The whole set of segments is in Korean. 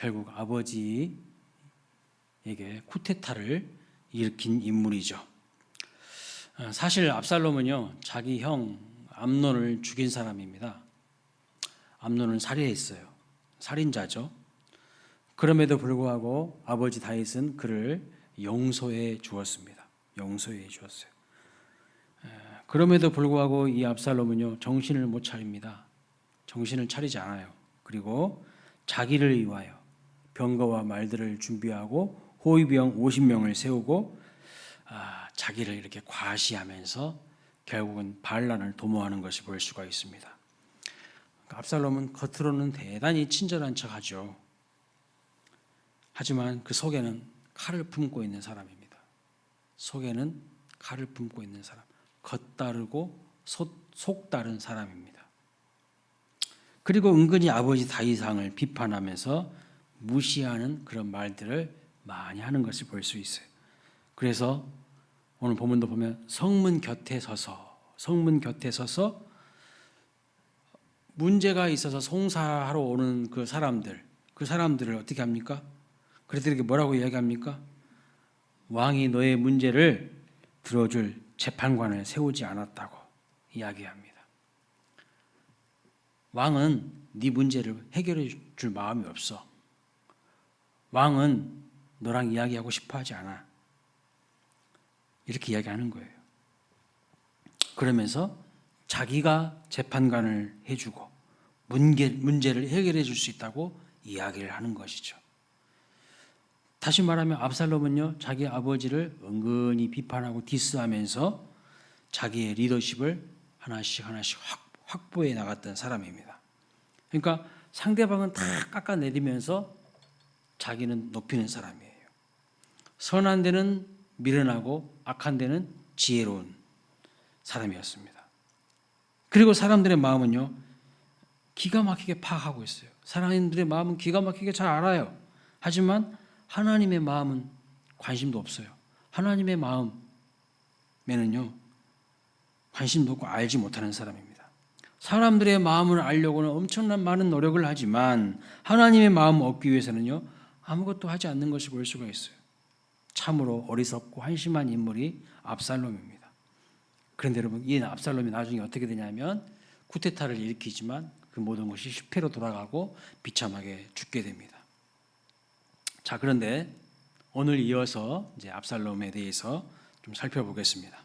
결국 아버지에게 쿠데타를 일으킨 인물이죠. 사실 압살롬은요, 자기 형 암논을 죽인 사람입니다. 암논을 살해했어요. 살인자죠. 그럼에도 불구하고 아버지 다윗은 그를 용서해 주었습니다. 용서해 주었어요. 그럼에도 불구하고 이 압살롬은요, 정신을 못 차립니다. 정신을 차리지 않아요. 그리고 자기를 위하여 병거와 말들을 준비하고 호위병 50명을 세우고 자기를 이렇게 과시하면서 결국은 반란을 도모하는 것을 볼 수가 있습니다. 압살롬은 겉으로는 대단히 친절한 척하죠. 하지만 그 속에는 칼을 품고 있는 사람입니다. 속에는 칼을 품고 있는 사람, 겉다르고 속다른 사람입니다. 그리고 은근히 아버지 다윗왕을 비판하면서 무시하는 그런 말들을 많이 하는 것을 볼 수 있어요. 그래서 오늘 본문도 보면 성문 곁에 서서 문제가 있어서 송사하러 오는 그 사람들을 어떻게 합니까? 그들에게 뭐라고 이야기합니까? 왕이 너의 문제를 들어줄 재판관을 세우지 않았다고 이야기합니다. 왕은 네 문제를 해결해 줄 마음이 없어. 왕은 너랑 이야기하고 싶어 하지 않아. 이렇게 이야기하는 거예요. 그러면서 자기가 재판관을 해주고 문제를 해결해 줄 수 있다고 이야기를 하는 것이죠. 다시 말하면 압살롬은요, 자기 아버지를 은근히 비판하고 디스하면서 자기의 리더십을 하나씩 확보해 나갔던 사람입니다. 그러니까 상대방은 다 깎아내리면서 자기는 높이는 사람이에요. 선한 데는 미련하고 악한 데는 지혜로운 사람이었습니다. 그리고 사람들의 마음은요, 기가 막히게 파악하고 있어요. 사람들의 마음은 기가 막히게 잘 알아요. 하지만 하나님의 마음은 관심도 없어요. 하나님의 마음에는요, 관심도 없고 알지 못하는 사람입니다. 사람들의 마음을 알려고는 엄청난 많은 노력을 하지만 하나님의 마음을 얻기 위해서는요, 아무것도 하지 않는 것을 볼 수가 있어요. 참으로 어리석고 한심한 인물이 압살롬입니다. 그런데 여러분, 이 압살롬이 나중에 어떻게 되냐면 쿠데타를 일으키지만 그 모든 것이 실패로 돌아가고 비참하게 죽게 됩니다. 자, 그런데 오늘 이어서 이제 압살롬에 대해서 좀 살펴보겠습니다.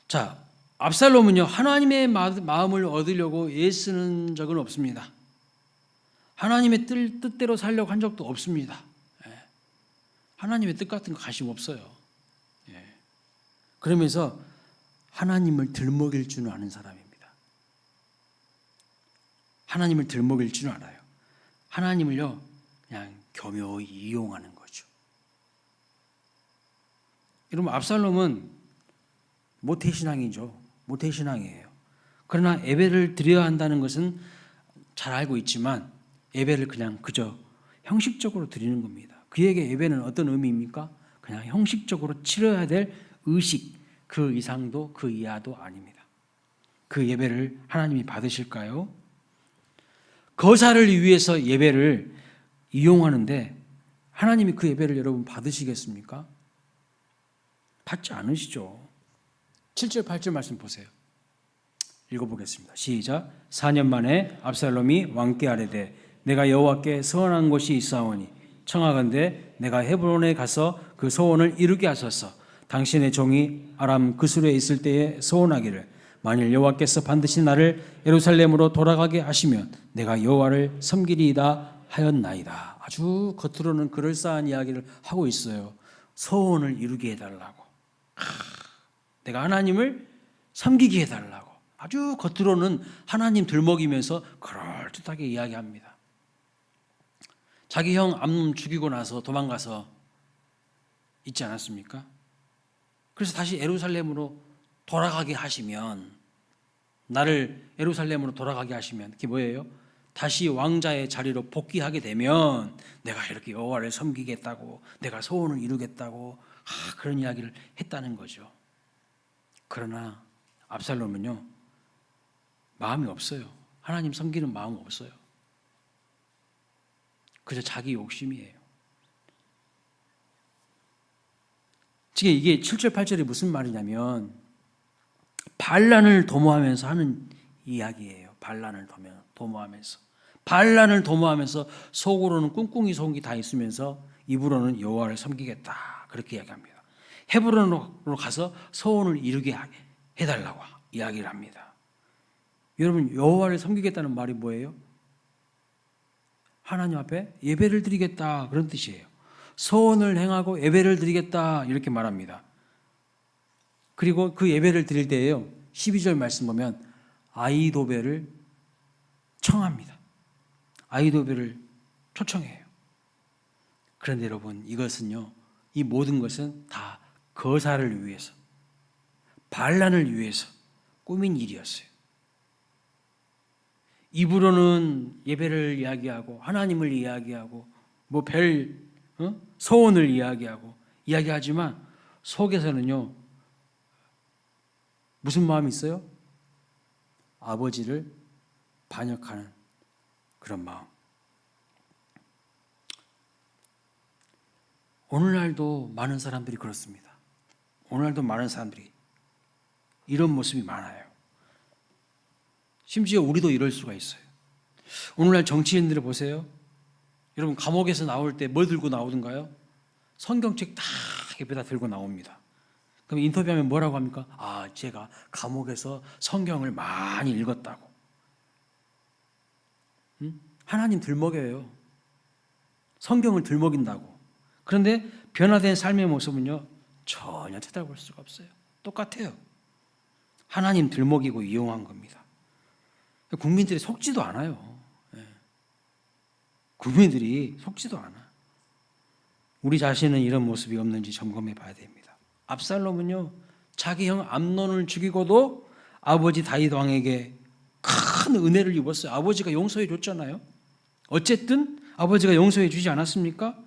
자, 압살롬은요, 하나님의 마음을 얻으려고 애쓰는 적은 없습니다. 하나님의 뜻대로 살려고 한 적도 없습니다. 하나님의 뜻 같은 거 관심 없어요. 그러면서 하나님을 들먹일 줄 아는 사람입니다. 하나님을 들먹일 줄 알아요. 하나님을요, 그냥 교묘히 이용하는 거죠. 여러분, 압살롬은 모태신앙이죠. 모태신앙이에요. 그러나 예배를 드려야 한다는 것은 잘 알고 있지만 예배를 그냥 그저 형식적으로 드리는 겁니다. 그에게 예배는 어떤 의미입니까? 그냥 형식적으로 치러야 될 의식, 그 이상도 그 이하도 아닙니다. 그 예배를 하나님이 받으실까요? 거사를 위해서 예배를 이용하는데 하나님이 그 예배를 여러분 받으시겠습니까? 받지 않으시죠. 7절 8절 말씀 보세요. 읽어보겠습니다. 시작. 4년 만에 압살롬이 왕께 아뢰되 내가 여호와께 서원한 곳이 있사오니 청하건대 내가 헤브론에 가서 그 소원을 이루게 하소서. 당신의 종이 아람 그술에 있을 때에 소원하기를 만일 여호와께서 반드시 나를 예루살렘으로 돌아가게 하시면 내가 여호와를 섬기리이다 하였나이다. 아주 겉으로는 그럴싸한 이야기를 하고 있어요. 소원을 이루게 해달라고. 내가 하나님을 섬기게 해달라고. 아주 겉으로는 하나님 들먹이면서 그럴듯하게 이야기합니다. 자기 형 암논 죽이고 나서 도망가서 있지 않았습니까? 그래서 다시 예루살렘으로 돌아가게 하시면, 나를 예루살렘으로 돌아가게 하시면 그게 뭐예요? 다시 왕자의 자리로 복귀하게 되면 내가 이렇게 여호와를 섬기겠다고, 내가 소원을 이루겠다고 그런 이야기를 했다는 거죠. 그러나 압살롬은요, 마음이 없어요. 하나님 섬기는 마음 없어요. 그저 자기 욕심이에요. 지금 이게 7절 8절이 무슨 말이냐면 반란을 도모하면서 하는 이야기예요. 반란을 도모하면서. 반란을 도모하면서 속으로는 꿍꿍이 속이 다 있으면서 입으로는 여호와를 섬기겠다. 그렇게 이야기합니다. 헤브론으로 가서 소원을 이루게 해달라고 이야기를 합니다. 여러분, 여호와를 섬기겠다는 말이 뭐예요? 하나님 앞에 예배를 드리겠다, 그런 뜻이에요. 소원을 행하고 예배를 드리겠다, 이렇게 말합니다. 그리고 그 예배를 드릴 때에요, 12절 말씀 보면 아이도벨을 청합니다. 아이도벨을 초청해요. 그런데 여러분, 이것은요, 이 모든 것은 다 거사를 위해서, 반란을 위해서 꾸민 일이었어요. 입으로는 예배를 이야기하고 하나님을 이야기하고 소원을 이야기하지만 속에서는요, 무슨 마음이 있어요? 아버지를 반역하는 그런 마음. 오늘날도 많은 사람들이 그렇습니다. 오늘날도 많은 사람들이 이런 모습이 많아요. 심지어 우리도 이럴 수가 있어요. 오늘날 정치인들을 보세요. 여러분, 감옥에서 나올 때 뭐 들고 나오던가요? 성경책 다 옆에다 들고 나옵니다. 그럼 인터뷰하면 뭐라고 합니까? 제가 감옥에서 성경을 많이 읽었다고. 하나님 들먹여요. 성경을 들먹인다고. 그런데 변화된 삶의 모습은요, 전혀 쳐다볼 수가 없어요. 똑같아요. 하나님 들먹이고 이용한 겁니다. 국민들이 속지도 않아요. 국민들이 속지도 않아. 우리 자신은 이런 모습이 없는지 점검해 봐야 됩니다. 압살롬은요, 자기 형 암논을 죽이고도 아버지 다윗 왕에게 큰 은혜를 입었어요. 아버지가 용서해 줬잖아요. 어쨌든 아버지가 용서해 주지 않았습니까?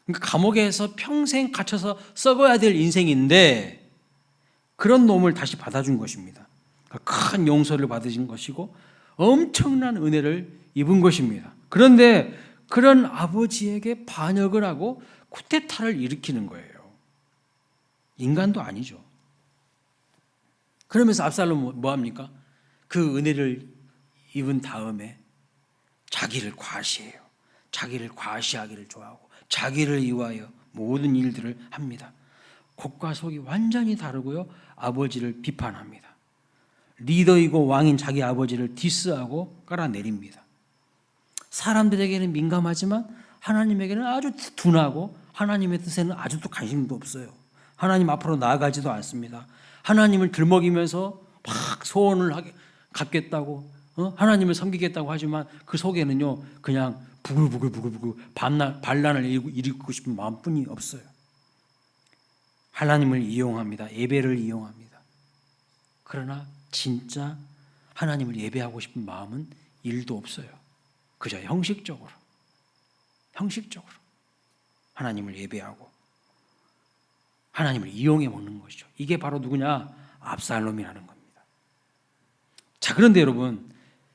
그러니까 감옥에서 평생 갇혀서 썩어야 될 인생인데 그런 놈을 다시 받아준 것입니다. 큰 용서를 받으신 것이고 엄청난 은혜를 입은 것입니다. 그런데 그런 아버지에게 반역을 하고 쿠데타를 일으키는 거예요. 인간도 아니죠. 그러면서 압살롬은 뭐합니까? 그 은혜를 입은 다음에 자기를 과시해요. 자기를 과시하기를 좋아하고 자기를 위하여 모든 일들을 합니다. 겉과 속이 완전히 다르고요, 아버지를 비판합니다. 리더이고 왕인 자기 아버지를 디스하고 깔아내립니다. 사람들에게는 민감하지만 하나님에게는 아주 둔하고 하나님의 뜻에는 아직도 관심도 없어요. 하나님 앞으로 나아가지도 않습니다. 하나님을 들먹이면서 막 소원을 갖겠다고, 하나님을 섬기겠다고 하지만 그 속에는요, 그냥 부글부글 반란을 일으키고 싶은 마음뿐이 없어요. 하나님을 이용합니다. 예배를 이용합니다. 그러나 진짜 하나님을 예배하고 싶은 마음은 1도 없어요. 그저 형식적으로 하나님을 예배하고 하나님을 이용해 먹는 것이죠. 이게 바로 누구냐? 압살롬이라는 겁니다. 자, 그런데 여러분,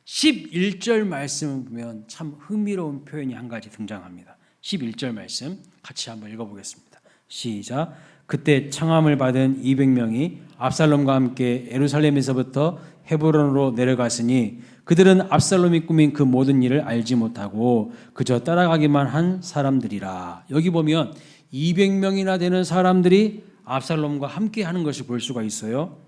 11절 말씀을 보면 참 흥미로운 표현이 한 가지 등장합니다. 11절 말씀 같이 한번 읽어보겠습니다. 시작. 그때 청함을 받은 200명이 압살롬과 함께 예루살렘에서부터 헤브론으로 내려갔으니 그들은 압살롬이 꾸민 그 모든 일을 알지 못하고 그저 따라가기만 한 사람들이라. 여기 보면 200명이나 되는 사람들이 압살롬과 함께 하는 것을 볼 수가 있어요.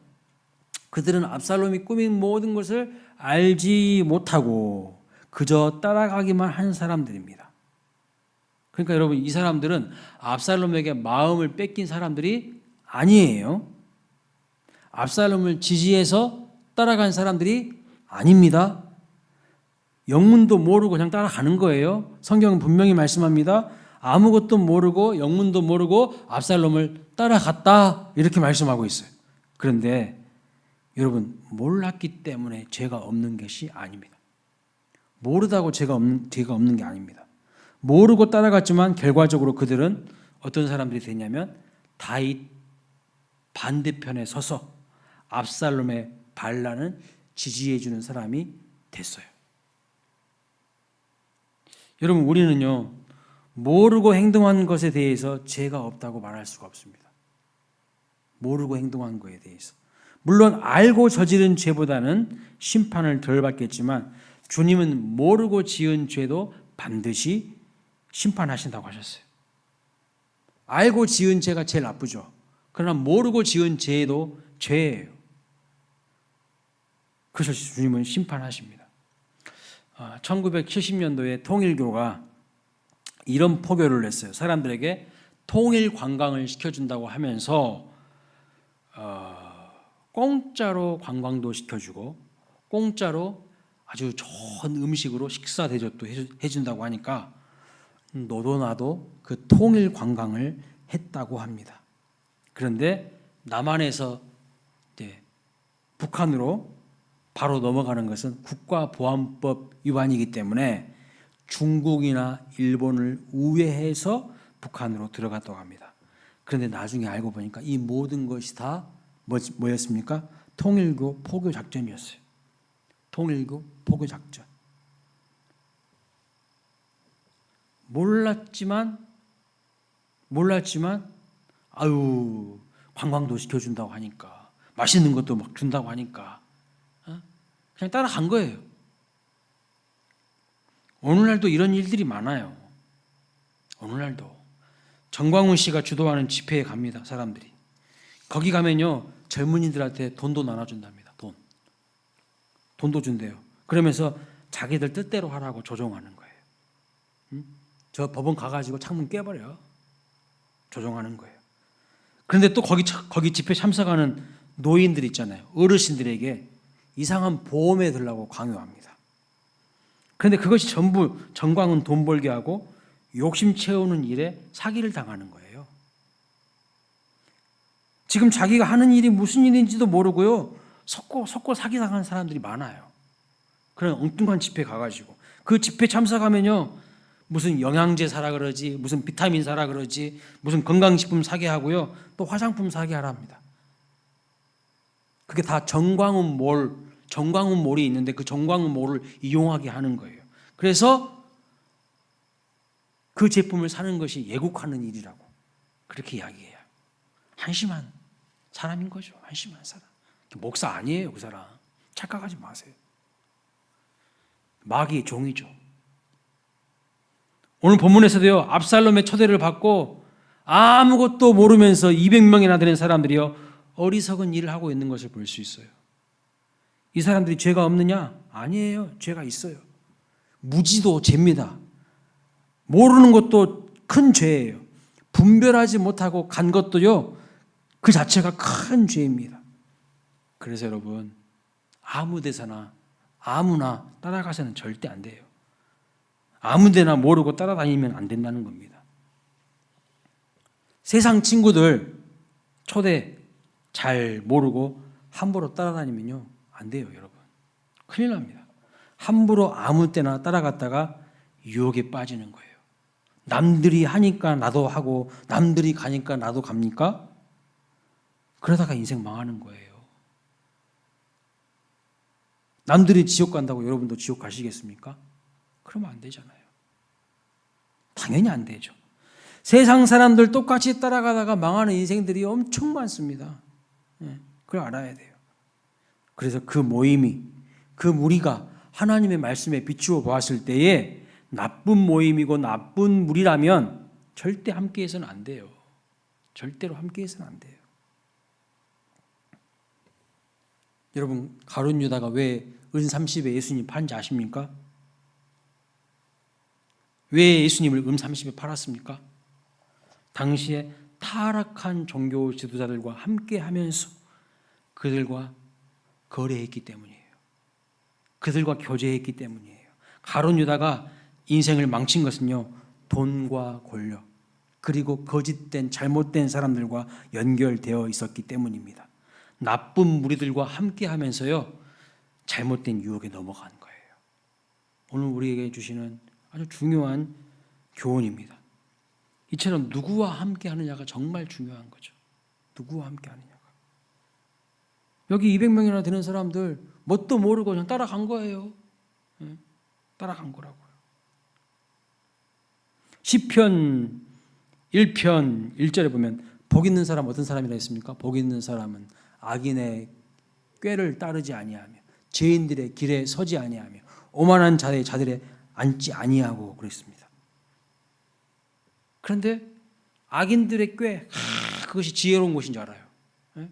그들은 압살롬이 꾸민 모든 것을 알지 못하고 그저 따라가기만 한 사람들입니다. 그러니까 여러분, 이 사람들은 압살롬에게 마음을 뺏긴 사람들이 아니에요. 압살롬을 지지해서 따라간 사람들이 아닙니다. 영문도 모르고 그냥 따라가는 거예요. 성경은 분명히 말씀합니다. 아무것도 모르고 영문도 모르고 압살롬을 따라갔다, 이렇게 말씀하고 있어요. 그런데 여러분, 몰랐기 때문에 죄가 없는 것이 아닙니다. 모르다고 죄가 없는 게 아닙니다. 모르고 따라갔지만 결과적으로 그들은 어떤 사람들이 됐냐면 다윗 반대편에 서서 압살롬의 반란을 지지해 주는 사람이 됐어요. 여러분, 우리는요, 모르고 행동한 것에 대해서 죄가 없다고 말할 수가 없습니다. 모르고 행동한 것에 대해서. 물론 알고 저지른 죄보다는 심판을 덜 받겠지만 주님은 모르고 지은 죄도 반드시 심판하신다고 하셨어요. 알고 지은 죄가 제일 나쁘죠. 그러나 모르고 지은 죄도 죄예요. 그래서 주님은 심판하십니다. 1970년도에 통일교가 이런 포교를 했어요. 사람들에게 통일 관광을 시켜준다고 하면서 공짜로 관광도 시켜주고 공짜로 아주 좋은 음식으로 식사 대접도 해준다고 하니까 너도 나도 그 통일 관광을 했다고 합니다. 그런데 남한에서 북한으로 바로 넘어가는 것은 국가보안법 위반이기 때문에 중국이나 일본을 우회해서 북한으로 들어갔다고 합니다. 그런데 나중에 알고 보니까 이 모든 것이 다 뭐였습니까? 통일교 포교 작전이었어요. 통일교 포교 작전. 몰랐지만 아유, 관광도 시켜준다고 하니까, 맛있는 것도 막 준다고 하니까 그냥 따라간 거예요. 오늘날도 이런 일들이 많아요. 오늘날도 정광훈 씨가 주도하는 집회에 갑니다. 사람들이 거기 가면요, 젊은이들한테 돈도 나눠준답니다. 돈도 준대요. 그러면서 자기들 뜻대로 하라고 조종하는 거예요. 저 법원 가가지고 창문 깨버려. 조종하는 거예요. 그런데 또 거기 집회 참석하는 노인들 있잖아요. 어르신들에게 이상한 보험에 들라고 강요합니다. 그런데 그것이 전부 정광훈 돈 벌게 하고 욕심 채우는 일에 사기를 당하는 거예요. 지금 자기가 하는 일이 무슨 일인지도 모르고요, 속고 사기당하는 사람들이 많아요. 그런 엉뚱한 집회 가가지고 그 집회 참석하면요, 무슨 영양제 사라 그러지, 무슨 비타민 사라 그러지, 무슨 건강식품 사게 하고요, 또 화장품 사게 하라 합니다. 그게 다 정광훈몰이 있는데 그 정광훈몰을 이용하게 하는 거예요. 그래서 그 제품을 사는 것이 예국하는 일이라고 그렇게 이야기해요. 한심한 사람인 거죠. 한심한 사람. 목사 아니에요, 그 사람. 착각하지 마세요. 마귀의 종이죠. 오늘 본문에서도요, 압살롬의 초대를 받고 아무것도 모르면서 200명이나 되는 사람들이요, 어리석은 일을 하고 있는 것을 볼 수 있어요. 이 사람들이 죄가 없느냐? 아니에요. 죄가 있어요. 무지도 죄입니다. 모르는 것도 큰 죄예요. 분별하지 못하고 간 것도요, 그 자체가 큰 죄입니다. 그래서 여러분, 아무 데서나 아무나 따라가서는 절대 안 돼요. 아무 데나 모르고 따라다니면 안 된다는 겁니다. 세상 친구들 초대 잘 모르고 함부로 따라다니면요, 안 돼요, 여러분. 큰일 납니다. 함부로 아무 때나 따라갔다가 유혹에 빠지는 거예요. 남들이 하니까 나도 하고 남들이 가니까 나도 갑니까? 그러다가 인생 망하는 거예요. 남들이 지옥 간다고 여러분도 지옥 가시겠습니까? 그러면 안 되잖아요. 당연히 안 되죠. 세상 사람들 똑같이 따라가다가 망하는 인생들이 엄청 많습니다. 그걸 알아야 돼요. 그래서 그 모임이, 그 무리가 하나님의 말씀에 비추어 보았을 때에 나쁜 모임이고 나쁜 무리라면 절대 함께해서는 안 돼요. 절대로 함께해서는 안 돼요. 여러분, 가룟 유다가 왜 은 30에 예수님 판지 아십니까? 왜 예수님을 은 30에 팔았습니까? 당시에 타락한 종교 지도자들과 함께 하면서 그들과 거래했기 때문이에요. 그들과 교제했기 때문이에요. 가룟 유다가 인생을 망친 것은요, 돈과 권력, 그리고 거짓된 잘못된 사람들과 연결되어 있었기 때문입니다. 나쁜 무리들과 함께 하면서요, 잘못된 유혹에 넘어간 거예요. 오늘 우리에게 주시는 아주 중요한 교훈입니다. 이처럼 누구와 함께 하느냐가 정말 중요한 거죠. 누구와 함께 하느냐가. 여기 200명이나 되는 사람들 뭣도 모르고 그냥 따라간 거예요. 따라간 거라고요. 시편 1편 1절에 보면 복 있는 사람 어떤 사람이라 했습니까? 복 있는 사람은 악인의 꾀를 따르지 아니하며 죄인들의 길에 서지 아니하며 오만한 자들의 앉지 아니하고 그랬습니다. 그런데 악인들의 꾀, 그것이 지혜로운 것인 줄 알아요. 네?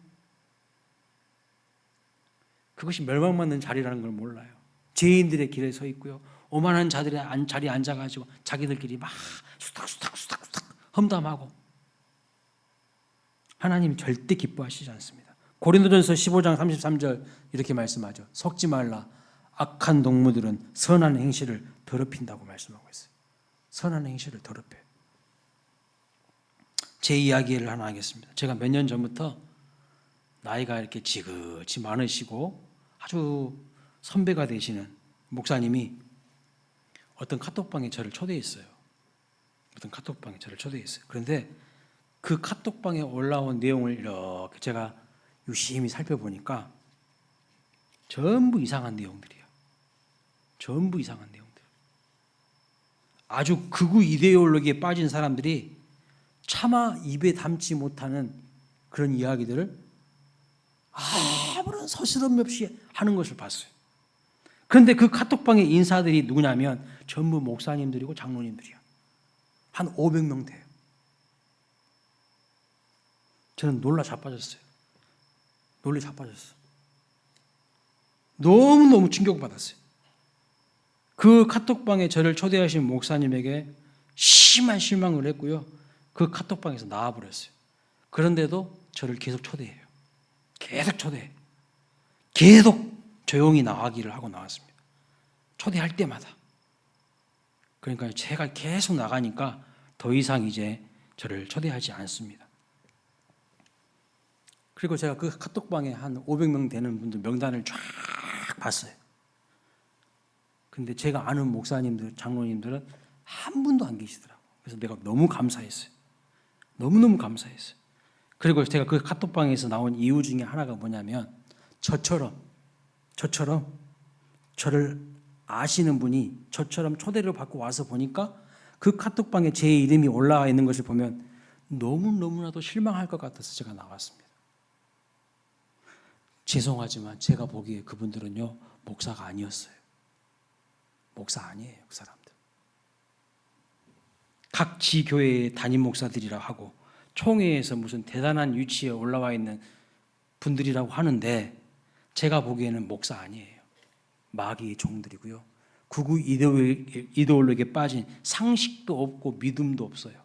그것이 멸망받는 자리라는 걸 몰라요. 죄인들의 길에 서 있고요. 오만한 자들의 자리에 앉아가지고 자기들끼리 막 수탁 험담하고 하나님이 절대 기뻐하시지 않습니다. 고린도전서 15장 33절 이렇게 말씀하죠. 섞지 말라. 악한 동무들은 선한 행실을 더럽힌다고 말씀하고 있어요. 선한 행실을 더럽혀요. 제 이야기를 하나 하겠습니다. 제가 몇 년 전부터 나이가 이렇게 지긋이 많으시고 아주 선배가 되시는 목사님이 어떤 카톡방에 저를 초대했어요. 그런데 그 카톡방에 올라온 내용을 이렇게 제가 유심히 살펴보니까 전부 이상한 내용들이에요. 아주 극우 이데올로기에 빠진 사람들이 차마 입에 담지 못하는 그런 이야기들을 아무런 서스럼 없이 하는 것을 봤어요. 그런데 그 카톡방의 인사들이 누구냐면 전부 목사님들이고 장로님들이야. 한 500명 돼요. 저는 놀라 자빠졌어요. 너무너무 충격받았어요. 그 카톡방에 저를 초대하신 목사님에게 심한 실망을 했고요. 그 카톡방에서 나와버렸어요. 그런데도 저를 계속 초대해요. 계속 조용히 나가기를 하고 나왔습니다. 초대할 때마다. 그러니까 제가 계속 나가니까 더 이상 이제 저를 초대하지 않습니다. 그리고 제가 그 카톡방에 한 500명 되는 분들 명단을 쫙 봤어요. 근데 제가 아는 목사님들, 장로님들은 한 분도 안 계시더라고요. 그래서 내가 너무 감사했어요. 너무너무 감사했어요. 그리고 제가 그 카톡방에서 나온 이유 중에 하나가 뭐냐면 저처럼 저를 아시는 분이 저처럼 초대를 받고 와서 보니까 그 카톡방에 제 이름이 올라와 있는 것을 보면 너무나도 실망할 것 같아서 제가 나왔습니다. 죄송하지만 제가 보기에 그분들은요 목사가 아니었어요. 목사 아니에요. 그 사람들. 각 지교회의 담임 목사들이라 하고 총회에서 무슨 대단한 위치에 올라와 있는 분들이라고 하는데 제가 보기에는 목사 아니에요. 마귀의 종들이고요. 극우 이데올로기에 빠진 상식도 없고 믿음도 없어요.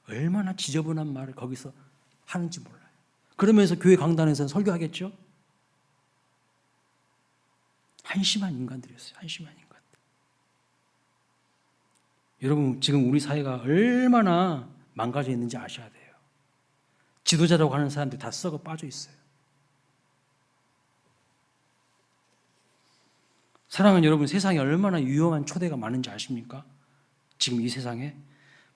얼마나 지저분한 말을 거기서 하는지 몰라요. 그러면서 교회 강단에서 설교하겠죠? 한심한 인간들이었어요. 한심한 인간. 여러분 지금 우리 사회가 얼마나 망가져 있는지 아셔야 돼요. 지도자라고 하는 사람들 다 썩어 빠져 있어요. 사랑하는 여러분, 세상에 얼마나 위험한 초대가 많은지 아십니까? 지금 이 세상에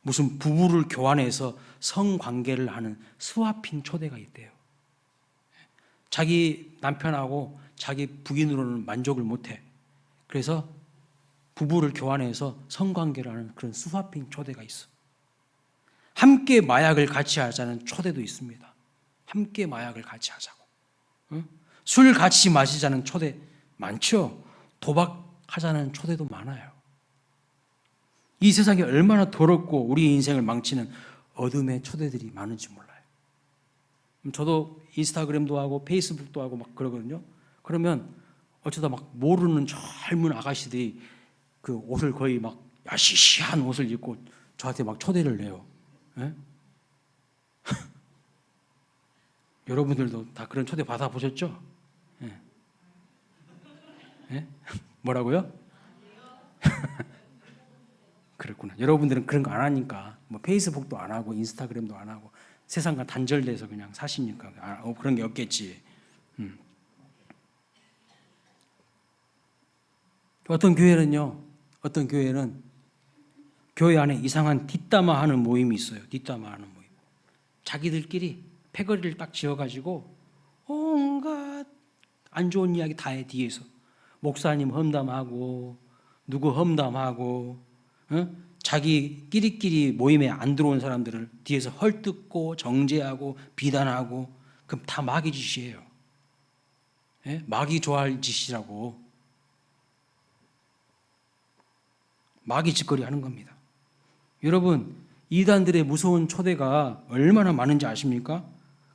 무슨 부부를 교환해서 성관계를 하는 스와핑 초대가 있대요. 자기 남편하고 자기 부인으로는 만족을 못해. 그래서 부부를 교환해서 성관계를 하는 그런 스와핑 초대가 있어. 함께 마약을 같이 하자는 초대도 있습니다. 함께 마약을 같이 하자고. 술 같이 마시자는 초대 많죠. 도박하자는 초대도 많아요. 이 세상이 얼마나 더럽고 우리 인생을 망치는 어둠의 초대들이 많은지 몰라요. 저도 인스타그램도 하고 페이스북도 하고 막 그러거든요. 그러면 어쩌다 막 모르는 젊은 아가씨들이 그 옷을 거의 막 야시시한 옷을 입고 저한테 막 초대를 해요. 예? 여러분들도 다 그런 초대 받아보셨죠? 예. 예? 뭐라고요? 그렇구나. 여러분들은 그런 거 안 하니까 뭐 페이스북도 안 하고 인스타그램도 안 하고 세상과 단절돼서 그냥 사시니까 그런 게 없겠지. 어떤 교회는 교회 안에 이상한 뒷담화하는 모임이 있어요. 뒷담화하는 모임. 자기들끼리 패거리를 딱 지어가지고 온갖 안 좋은 이야기 다 해 뒤에서 목사님 험담하고 누구 험담하고 자기 끼리끼리 모임에 안 들어온 사람들을 뒤에서 헐뜯고 정죄하고 비난하고, 그럼 다 마귀 짓이에요. 예? 마귀 좋아할 짓이라고. 마귀 짓거리 하는 겁니다. 여러분, 이단들의 무서운 초대가 얼마나 많은지 아십니까?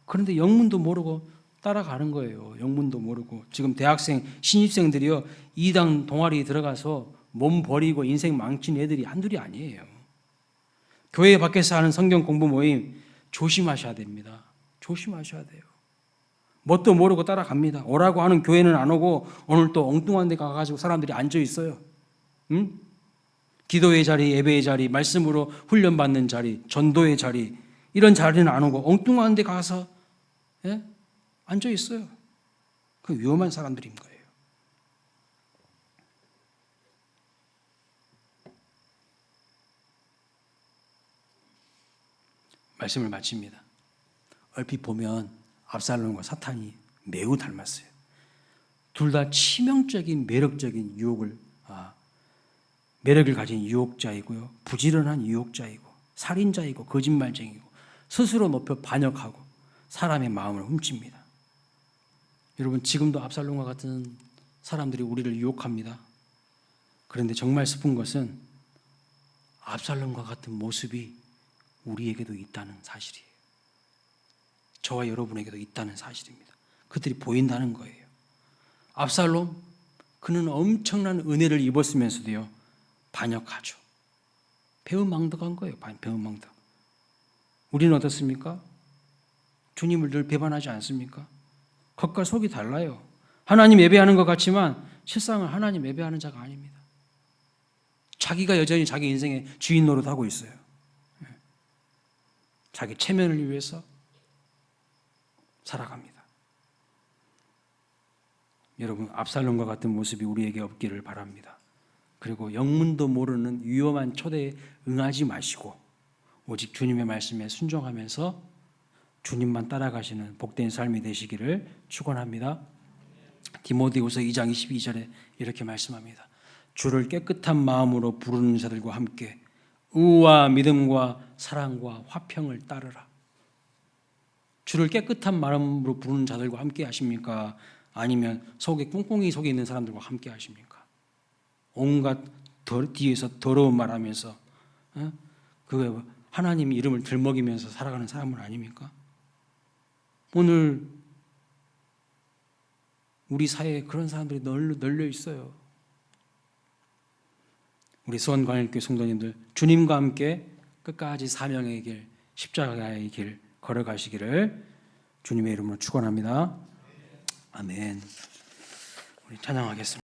그런데 영문도 모르고 따라가는 거예요. 영문도 모르고. 지금 대학생, 신입생들이요, 이단 동아리 들어가서 몸 버리고 인생 망친 애들이 한둘이 아니에요. 교회 밖에서 하는 성경 공부 모임 조심하셔야 됩니다. 조심하셔야 돼요. 뭣도 모르고 따라갑니다. 오라고 하는 교회는 안 오고 오늘 또 엉뚱한 데 가가지고 사람들이 앉아 있어요. 응? 기도의 자리, 예배의 자리, 말씀으로 훈련받는 자리, 전도의 자리, 이런 자리는 안 오고 엉뚱한 데 가서 앉아 있어요. 그 위험한 사람들인 거예요. 말씀을 마칩니다. 얼핏 보면 압살롬과 사탄이 매우 닮았어요. 둘 다 치명적인 매력적인 매력을 가진 유혹자이고요, 부지런한 유혹자이고, 살인자이고, 거짓말쟁이고, 스스로 높여 반역하고 사람의 마음을 훔칩니다. 여러분, 지금도 압살롬과 같은 사람들이 우리를 유혹합니다. 그런데 정말 슬픈 것은 압살롬과 같은 모습이 우리에게도 있다는 사실이에요. 저와 여러분에게도 있다는 사실입니다. 그들이 보인다는 거예요. 압살롬, 그는 엄청난 은혜를 입었으면서도요, 반역하죠. 배은망덕한 거예요. 배은망덕. 우리는 어떻습니까? 주님을 늘 배반하지 않습니까? 겉과 속이 달라요. 하나님 예배하는 것 같지만 실상은 하나님 예배하는 자가 아닙니다. 자기가 여전히 자기 인생의 주인 노릇하고 있어요. 자기 체면을 위해서 살아갑니다. 여러분, 압살롬과 같은 모습이 우리에게 없기를 바랍니다. 그리고 영문도 모르는 위험한 초대에 응하지 마시고 오직 주님의 말씀에 순종하면서 주님만 따라가시는 복된 삶이 되시기를 축원합니다. 디모데후서 2장 22절에 이렇게 말씀합니다. 주를 깨끗한 마음으로 부르는 자들과 함께 의와 믿음과 사랑과 화평을 따르라. 주를 깨끗한 마음으로 부르는 자들과 함께 하십니까? 아니면 속에 꿍꿍이 속에 있는 사람들과 함께 하십니까? 온갖 뒤에서 더러운 말하면서 그 하나님 이름을 들먹이면서 살아가는 사람은 아닙니까? 오늘 우리 사회에 그런 사람들이 널려 있어요. 우리 수원광일교회 성도님들, 주님과 함께 끝까지 사명의 길, 십자가의 길 걸어가시기를 주님의 이름으로 축원합니다. 아멘. 우리 찬양하겠습니다.